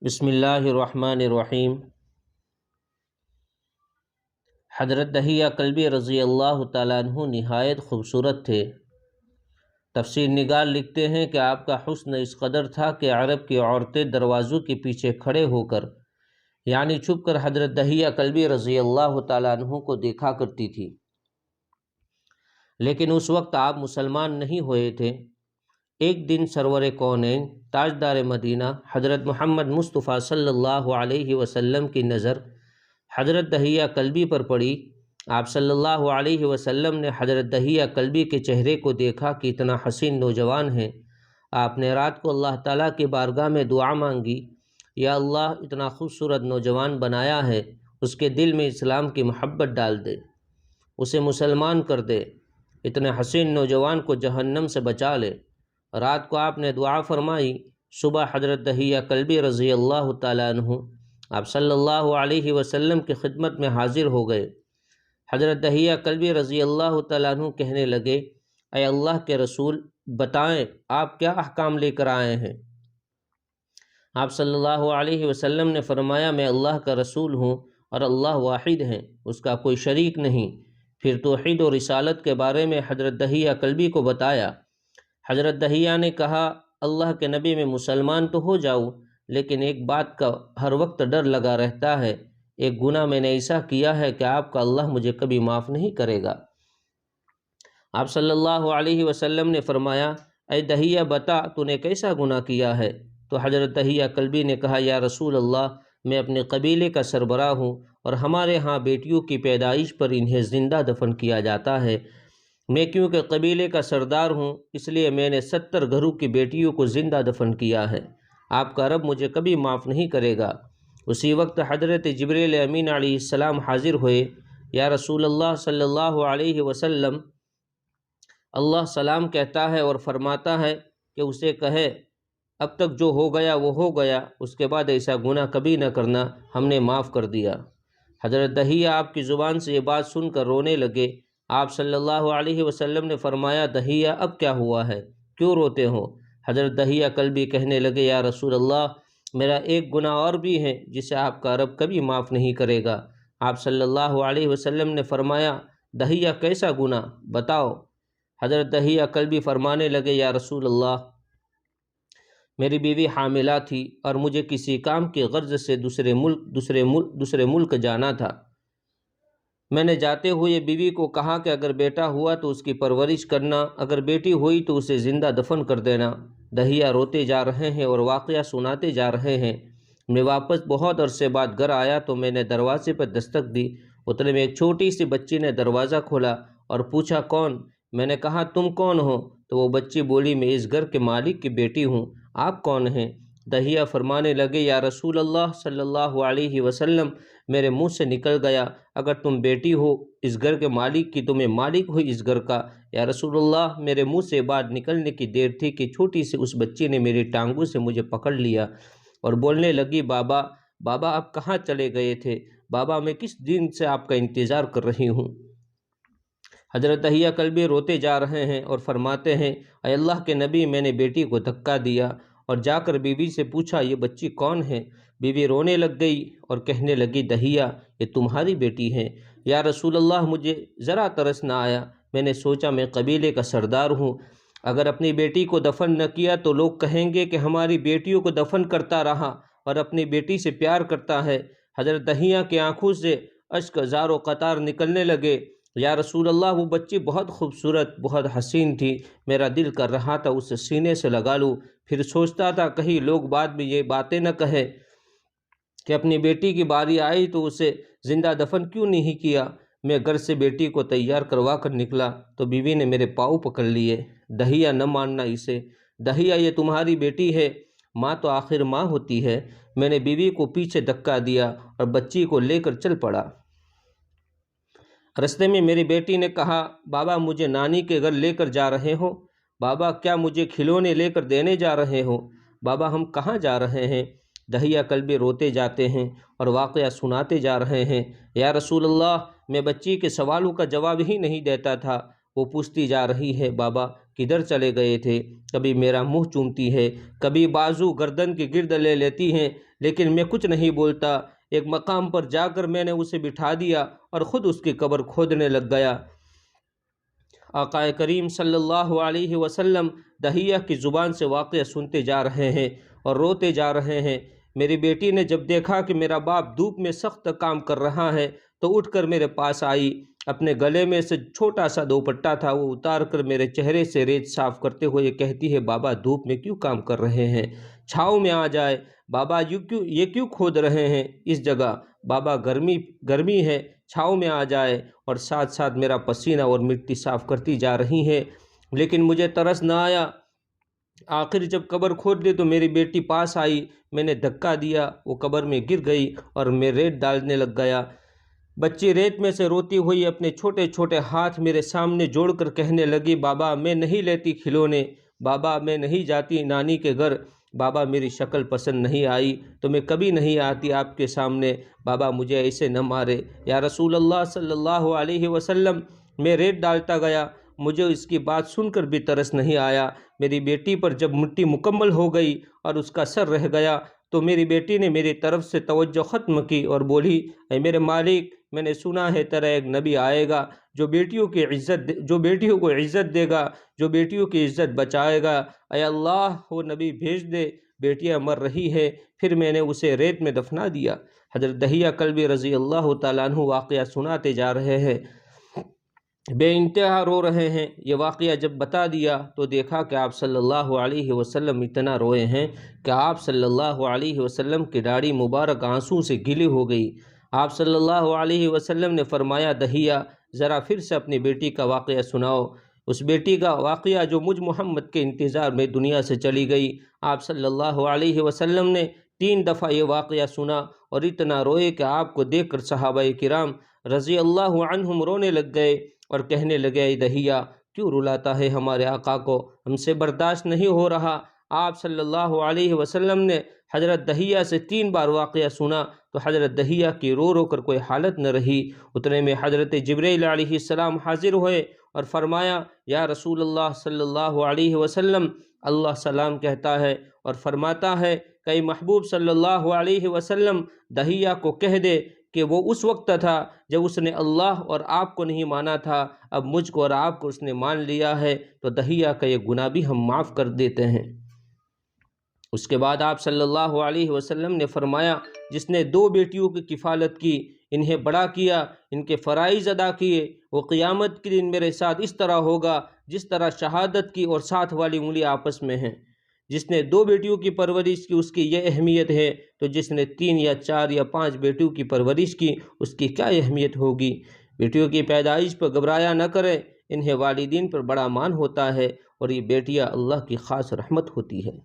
بسم اللہ الرحمن الرحیم۔ حضرت دہیہ کلبی رضی اللہ تعالیٰ عنہ نہایت خوبصورت تھے۔ تفسیر نگار لکھتے ہیں کہ آپ کا حسن اس قدر تھا کہ عرب کی عورتیں دروازوں کے پیچھے کھڑے ہو کر یعنی چھپ کر حضرت دہیہ کلبی رضی اللہ تعالیٰ عنہ کو دیکھا کرتی تھی، لیکن اس وقت آپ مسلمان نہیں ہوئے تھے۔ ایک دن سرور کونین تاجدار مدینہ حضرت محمد مصطفیٰ صلی اللہ علیہ وسلم کی نظر حضرت دہیہ کلبی پر پڑی۔ آپ صلی اللہ علیہ وسلم نے حضرت دہیہ کلبی کے چہرے کو دیکھا کہ اتنا حسین نوجوان ہے۔ آپ نے رات کو اللہ تعالیٰ کی بارگاہ میں دعا مانگی، یا اللہ اتنا خوبصورت نوجوان بنایا ہے، اس کے دل میں اسلام کی محبت ڈال دے، اسے مسلمان کر دے، اتنے حسین نوجوان کو جہنم سے بچا لے۔ رات کو آپ نے دعا فرمائی۔ صبح حضرت دہیہ کلبی رضی اللہ تعالیٰ عنہ آپ صلی اللہ علیہ وسلم کی خدمت میں حاضر ہو گئے۔ حضرت دہیہ کلبی رضی اللہ تعالیٰ عنہ کہنے لگے، اے اللہ کے رسول، بتائیں آپ کیا احکام لے کر آئے ہیں؟ آپ صلی اللہ علیہ وسلم نے فرمایا، میں اللہ کا رسول ہوں اور اللہ واحد ہیں، اس کا کوئی شریک نہیں۔ پھر توحید و رسالت کے بارے میں حضرت دہیہ کلبی کو بتایا۔ حضرت دہیہ نے کہا، اللہ کے نبی میں مسلمان تو ہو جاؤں، لیکن ایک بات کا ہر وقت ڈر لگا رہتا ہے، ایک گناہ میں نے ایسا کیا ہے کہ آپ کا اللہ مجھے کبھی معاف نہیں کرے گا۔ آپ صلی اللہ علیہ وسلم نے فرمایا، اے دہیہ بتا تو نے کیسا گناہ کیا ہے؟ تو حضرت دہیہ کلبی نے کہا، یا رسول اللہ، میں اپنے قبیلے کا سربراہ ہوں اور ہمارے ہاں بیٹیوں کی پیدائش پر انہیں زندہ دفن کیا جاتا ہے۔ میں کیونکہ قبیلے کا سردار ہوں، اس لیے میں نے 70 گھروں کی بیٹیوں کو زندہ دفن کیا ہے۔ آپ کا رب مجھے کبھی معاف نہیں کرے گا۔ اسی وقت حضرت جبریل امین علیہ السلام حاضر ہوئے۔ یا رسول اللہ صلی اللہ علیہ وسلم، اللہ سلام کہتا ہے اور فرماتا ہے کہ اسے کہے، اب تک جو ہو گیا وہ ہو گیا، اس کے بعد ایسا گناہ کبھی نہ کرنا، ہم نے معاف کر دیا۔ حضرت دہیہ آپ کی زبان سے یہ بات سن کر رونے لگے۔ آپ صلی اللہ علیہ وسلم نے فرمایا، دہیہ اب کیا ہوا ہے، کیوں روتے ہو؟ حضرت دہیہ کلبی کہنے لگے، یا رسول اللہ، میرا ایک گناہ اور بھی ہے جسے آپ کا رب کبھی معاف نہیں کرے گا۔ آپ صلی اللہ علیہ وسلم نے فرمایا، دہیہ کیسا گناہ بتاؤ؟ حضرت دہیہ کلبی فرمانے لگے، یا رسول اللہ، میری بیوی حاملہ تھی اور مجھے کسی کام کی غرض سے دوسرے ملک جانا تھا۔ میں نے جاتے ہوئے بیوی کو کہا کہ اگر بیٹا ہوا تو اس کی پرورش کرنا، اگر بیٹی ہوئی تو اسے زندہ دفن کر دینا۔ دہیہ روتے جا رہے ہیں اور واقعہ سناتے جا رہے ہیں۔ میں واپس بہت عرصے بعد گھر آیا تو میں نے دروازے پر دستک دی۔ اتنے میں ایک چھوٹی سی بچی نے دروازہ کھولا اور پوچھا، کون؟ میں نے کہا، تم کون ہو؟ تو وہ بچی بولی، میں اس گھر کے مالک کی بیٹی ہوں، آپ کون ہیں؟ دہیہ فرمانے لگے، یا رسول اللہ صلی اللہ علیہ وسلم، میرے منہ سے نکل گیا، اگر تم بیٹی ہو اس گھر کے مالک کی تو میں مالک ہوں اس گھر کا۔ یا رسول اللہ، میرے منہ سے بات نکلنے کی دیر تھی کہ چھوٹی سی اس بچی نے میری ٹانگوں سے مجھے پکڑ لیا اور بولنے لگی، بابا بابا آپ کہاں چلے گئے تھے؟ بابا میں کس دن سے آپ کا انتظار کر رہی ہوں۔ حضرت دہیہ کلبی روتے جا رہے ہیں اور فرماتے ہیں، اے اللہ کے نبی، میں نے بیٹی کو دھکا دیا اور جا کر بیوی سے پوچھا، یہ بچی کون ہے؟ بیوی رونے لگ گئی اور کہنے لگی، دہیہ یہ تمہاری بیٹی ہے۔ یا رسول اللہ، مجھے ذرا ترس نہ آیا، میں نے سوچا میں قبیلے کا سردار ہوں، اگر اپنی بیٹی کو دفن نہ کیا تو لوگ کہیں گے کہ ہماری بیٹیوں کو دفن کرتا رہا اور اپنی بیٹی سے پیار کرتا ہے۔ حضرت دہیہ کی آنکھوں سے اشک زار و قطار نکلنے لگے۔ یا رسول اللہ، وہ بچی بہت خوبصورت، بہت حسین تھی، میرا دل کر رہا تھا اسے سینے سے لگا لوں، پھر سوچتا تھا کہیں لوگ بعد میں یہ باتیں نہ کہیں کہ اپنی بیٹی کی باری آئی تو اسے زندہ دفن کیوں نہیں کیا۔ میں گھر سے بیٹی کو تیار کروا کر نکلا تو بیوی نے میرے پاؤں پکڑ لیے، دہیہ نہ ماننا اسے، دہیہ یہ تمہاری بیٹی ہے، ماں تو آخر ماں ہوتی ہے۔ میں نے بیوی کو پیچھے دھکا دیا اور بچی کو لے کر چل پڑا۔ رستے میں میری بیٹی نے کہا، بابا مجھے نانی کے گھر لے کر جا رہے ہو؟ بابا کیا مجھے کھلونے لے کر دینے جا رہے ہو؟ بابا ہم کہاں جا رہے ہیں؟ دہیہ کلبی روتے جاتے ہیں اور واقعہ سناتے جا رہے ہیں۔ یا رسول اللہ، میں بچی کے سوالوں کا جواب ہی نہیں دیتا تھا، وہ پوچھتی جا رہی ہے، بابا کدھر چلے گئے تھے؟ کبھی میرا منہ چومتی ہے، کبھی بازو گردن کے گرد لے لیتی ہیں، لیکن میں کچھ نہیں بولتا۔ ایک مقام پر جا کر میں نے اسے بٹھا دیا اور خود اس کی قبر کھودنے لگ گیا۔ آقا کریم صلی اللہ علیہ وسلم دہیہ کی زبان سے واقعہ سنتے جا رہے ہیں اور روتے جا رہے ہیں۔ میری بیٹی نے جب دیکھا کہ میرا باپ دھوپ میں سخت کام کر رہا ہے تو اٹھ کر میرے پاس آئی۔ اپنے گلے میں سے چھوٹا سا دوپٹہ تھا، وہ اتار کر میرے چہرے سے ریت صاف کرتے ہوئے کہتی ہے، بابا دھوپ میں کیوں کام کر رہے ہیں؟ چھاؤں میں آ جائے۔ بابا یہ کیوں کھود رہے ہیں اس جگہ؟ بابا گرمی ہے، چھاؤں میں آ جائے۔ اور ساتھ ساتھ میرا پسینہ اور مٹی صاف کرتی جا رہی ہے، لیکن مجھے ترس نہ آیا۔ آخر جب قبر کھود لی تو میری بیٹی پاس آئی، میں نے دھکا دیا، وہ قبر میں گر گئی اور میں ریت ڈالنے لگ گیا۔ بچی ریت میں سے روتی ہوئی اپنے چھوٹے چھوٹے ہاتھ میرے سامنے جوڑ کر کہنے لگی، بابا میں نہیں لیتی کھلونے، بابا میں نہیں جاتی نانی کے گھر، بابا میری شکل پسند نہیں آئی تو میں کبھی نہیں آتی آپ کے سامنے، بابا مجھے ایسے نہ مارے۔ یا رسول اللہ صلی اللہ علیہ وسلم، میں ریت ڈالتا گیا، مجھے اس کی بات سن کر بھی ترس نہیں آیا۔ میری بیٹی پر جب مٹی مکمل ہو گئی اور اس کا سر رہ گیا تو میری بیٹی نے میری طرف سے توجہ ختم کی اور بولی، اے میرے مالک، میں نے سنا ہے تیرا ایک نبی آئے گا جو بیٹیوں کو عزت دے گا، جو بیٹیوں کی عزت بچائے گا، اے اللہ وہ نبی بھیج دے، بیٹیاں مر رہی ہے۔ پھر میں نے اسے ریت میں دفنا دیا۔ حضرت دہیہ کلبی رضی اللہ تعالیٰ عنہ واقعہ سناتے جا رہے ہیں، بے انتہا رو رہے ہیں۔ یہ واقعہ جب بتا دیا تو دیکھا کہ آپ صلی اللہ علیہ وسلم اتنا روئے ہیں کہ آپ صلی اللہ علیہ وسلم کی داڑھی مبارک آنسوں سے گیلی ہو گئی۔ آپ صلی اللہ علیہ وسلم نے فرمایا، دہیہ ذرا پھر سے اپنی بیٹی کا واقعہ سناؤ، اس بیٹی کا واقعہ جو مجھ محمد کے انتظار میں دنیا سے چلی گئی۔ آپ صلی اللہ علیہ وسلم نے 3 دفعہ یہ واقعہ سنا اور اتنا روئے کہ آپ کو دیکھ کر صحابہ کرام رضی اللہ عنہم رونے لگ گئے اور کہنے لگے، اے دہیہ کیوں رلاتا ہے ہمارے آقا کو، ہم سے برداشت نہیں ہو رہا۔ آپ صلی اللہ علیہ وسلم نے حضرت دہیہ سے 3 بار واقعہ سنا تو حضرت دہیہ کی رو رو کر کوئی حالت نہ رہی۔ اتنے میں حضرت جبرائیل علیہ السلام حاضر ہوئے اور فرمایا، یا رسول اللہ صلی اللہ علیہ وسلم، اللہ سلام کہتا ہے اور فرماتا ہے کہ اے محبوب صلی اللہ علیہ وسلم، دہیہ کو کہہ دے کہ وہ اس وقت تھا جب اس نے اللہ اور آپ کو نہیں مانا تھا، اب مجھ کو اور آپ کو اس نے مان لیا ہے تو دہیہ کا یہ گناہ بھی ہم معاف کر دیتے ہیں۔ اس کے بعد آپ صلی اللہ علیہ وسلم نے فرمایا، جس نے 2 بیٹیوں کی کفالت کی، انہیں بڑا کیا، ان کے فرائض ادا کیے، وہ قیامت کے دن میرے ساتھ اس طرح ہوگا جس طرح شہادت کی اور ساتھ والی انگلی آپس میں ہیں۔ جس نے 2 بیٹیوں کی پرورش کی اس کی یہ اہمیت ہے تو جس نے 3 یا 4 یا 5 بیٹیوں کی پرورش کی اس کی کیا اہمیت ہوگی۔ بیٹیوں کی پیدائش پر گھبرایا نہ کریں، انہیں والدین پر بڑا مان ہوتا ہے اور یہ بیٹیاں اللہ کی خاص رحمت ہوتی ہے۔